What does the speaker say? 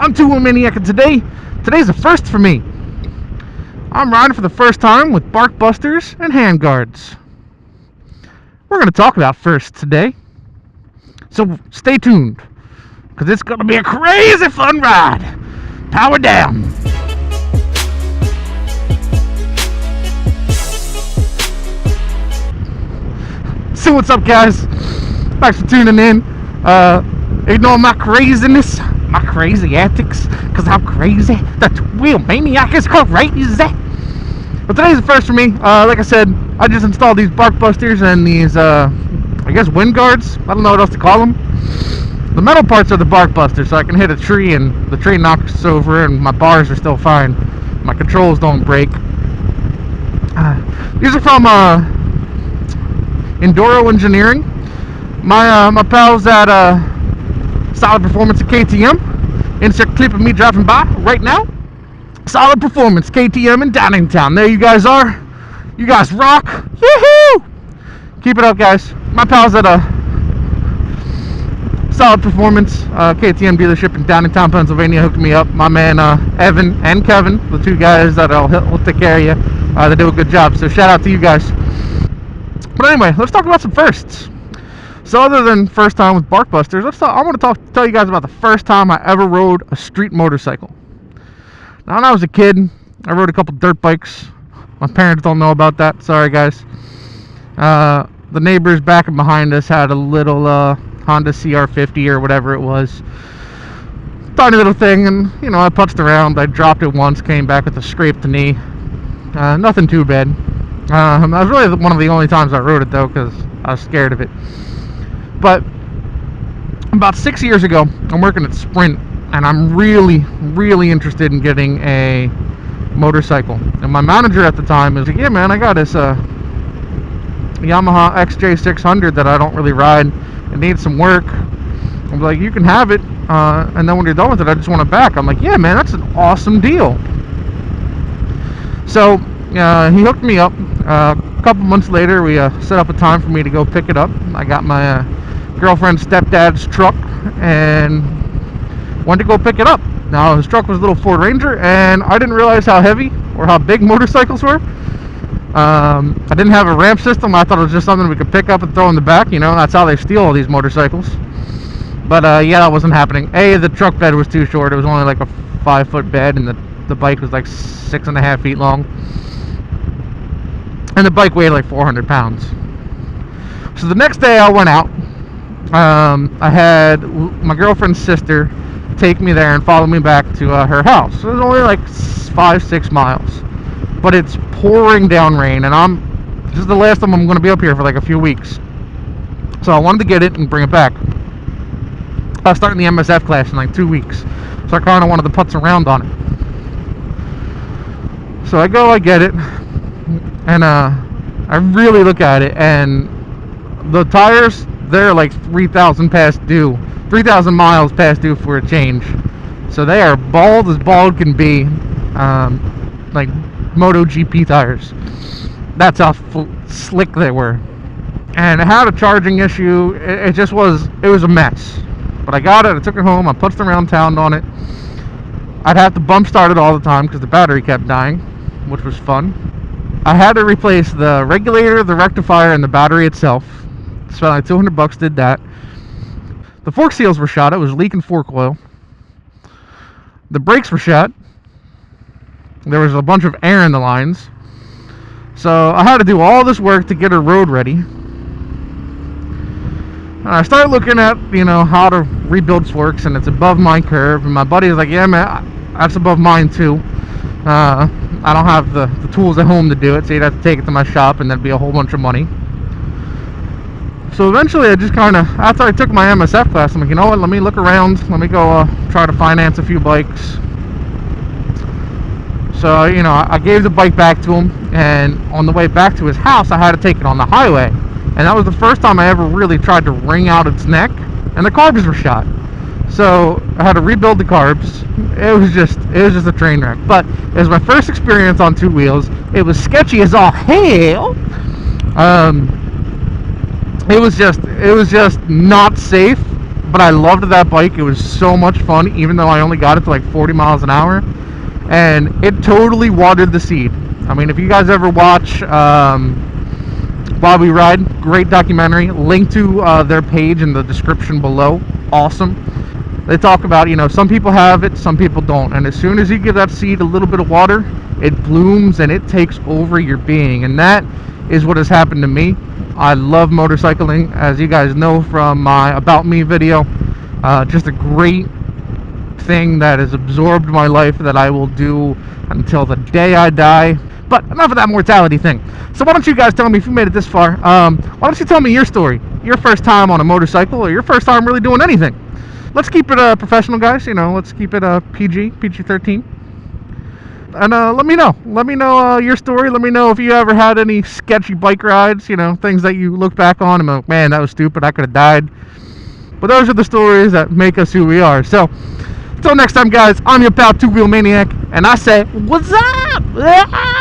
I'm Two Maniac, and today's a first for me. I'm riding for the first time with bark busters and handguards. We're going to talk about firsts today, so stay tuned, because it's going to be a crazy fun ride. Power down. So what's up, guys? Thanks for tuning in. Ignore my craziness, my crazy antics, because I'm crazy. That Wheel Maniac is crazy. But today's the first for me. Like I said, I just installed these bark busters and these, I guess, wind guards. I don't know what else to call them. The metal parts are the bark busters, so I can hit a tree and the tree knocks over and my bars are still fine. My controls don't break. These are from Enduro Engineering. My pals at Solid Performance at KTM. Insert clip of me driving by right now. Solid Performance, KTM in Downingtown. There you guys are. You guys rock. Woohoo! Keep it up, guys. My pals at Solid Performance, KTM dealership in Downingtown, Pennsylvania, hooked me up. My man Evan and Kevin, the two guys that will take care of you. They do a good job. So shout out to you guys. But anyway, let's talk about some firsts. So other than first time with bark busters, I want to tell you guys about the first time I ever rode a street motorcycle. Now, when I was a kid, I rode a couple dirt bikes. My parents don't know about that. Sorry, guys. The neighbors back and behind us had a little Honda CR50 or whatever it was. Tiny little thing, and I putzed around. I dropped it once, came back with a scraped knee. Nothing too bad. That was really one of the only times I rode it, though, because I was scared of it. But about 6 years ago, I'm working at Sprint, and I'm really interested in getting a motorcycle. And my manager at the time was like, yeah, man, I got this Yamaha XJ600 that I don't really ride. It needs some work. I'm like, you can have it, and then when you're done with it, I just want it back. I'm like, yeah, man, that's an awesome deal. So he hooked me up. A couple months later, we set up a time for me to go pick it up. I got my girlfriend's stepdad's truck and went to go pick it up. Now, his truck was a little Ford Ranger, and I didn't realize how heavy or how big motorcycles were. I didn't have a ramp system. I thought it was just something we could pick up and throw in the back. That's how they steal all these motorcycles. But yeah, that wasn't happening. The truck bed was too short. It was only like a 5-foot bed, and the bike was like 6.5 feet long. And the bike weighed like 400 pounds. So the next day I went out. I had my girlfriend's sister take me there and follow me back to her house. So it was only like 5-6 miles. But it's pouring down rain, and this is the last time I'm going to be up here for like a few weeks. So I wanted to get it and bring it back. I was starting the MSF class in like 2 weeks. So I kind of wanted to putz around on it. So I get it. And I really look at it, and the tires, they're like 3,000 past due, 3,000 miles past due for a change. So they are bald as bald can be, like MotoGP tires. That's how slick they were. And it had a charging issue. It was a mess. But I got it, I took it home, I putzed around town on it. I'd have to bump start it all the time because the battery kept dying, which was fun. I had to replace the regulator, the rectifier, and the battery itself. Spent like $200, did that. The fork seals were shot. It was leaking fork oil. The brakes were shot. There was a bunch of air in the lines. So I had to do all this work to get her road ready. And I started looking at, how to rebuild forks, and it's above my curve. And my buddy was like, yeah, man, that's above mine too. I don't have the tools at home to do it, so you'd have to take it to my shop, and that'd be a whole bunch of money. So eventually I just after I took my MSF class, I'm like, you know what, let me look around, let me go try to finance a few bikes. So, I gave the bike back to him, and on the way back to his house, I had to take it on the highway. And that was the first time I ever really tried to wring out its neck, and the carbs were shot. So I had to rebuild the carbs. It was just a train wreck. But it was my first experience on two wheels. It was sketchy as all hell. It was just not safe, but I loved that bike. It was so much fun, even though I only got it to like 40 miles an hour, and it totally watered the seed. I mean, if you guys ever watch While We Ride, great documentary, link to their page in the description below. Awesome. They talk about, you know, some people have it, some people don't, and as soon as you give that seed a little bit of water, it blooms and it takes over your being. And that is what has happened to me. I love motorcycling, as you guys know from my About Me video. Just a great thing that has absorbed my life, that I will do until the day I die. But enough of that mortality thing. So why don't you guys tell me, if you made it this far, why don't you tell me your story, your first time on a motorcycle, or your first time really doing anything. Let's keep it professional, guys. You know, let's keep it PG-13. And let me know your story. Let me know if you ever had any sketchy bike rides, you know, things that you look back on and be like, man, that was stupid, I could have died. But those are the stories that make us who we are. So until next time, guys, I'm your pal, Two Wheel Maniac, and I say, what's up?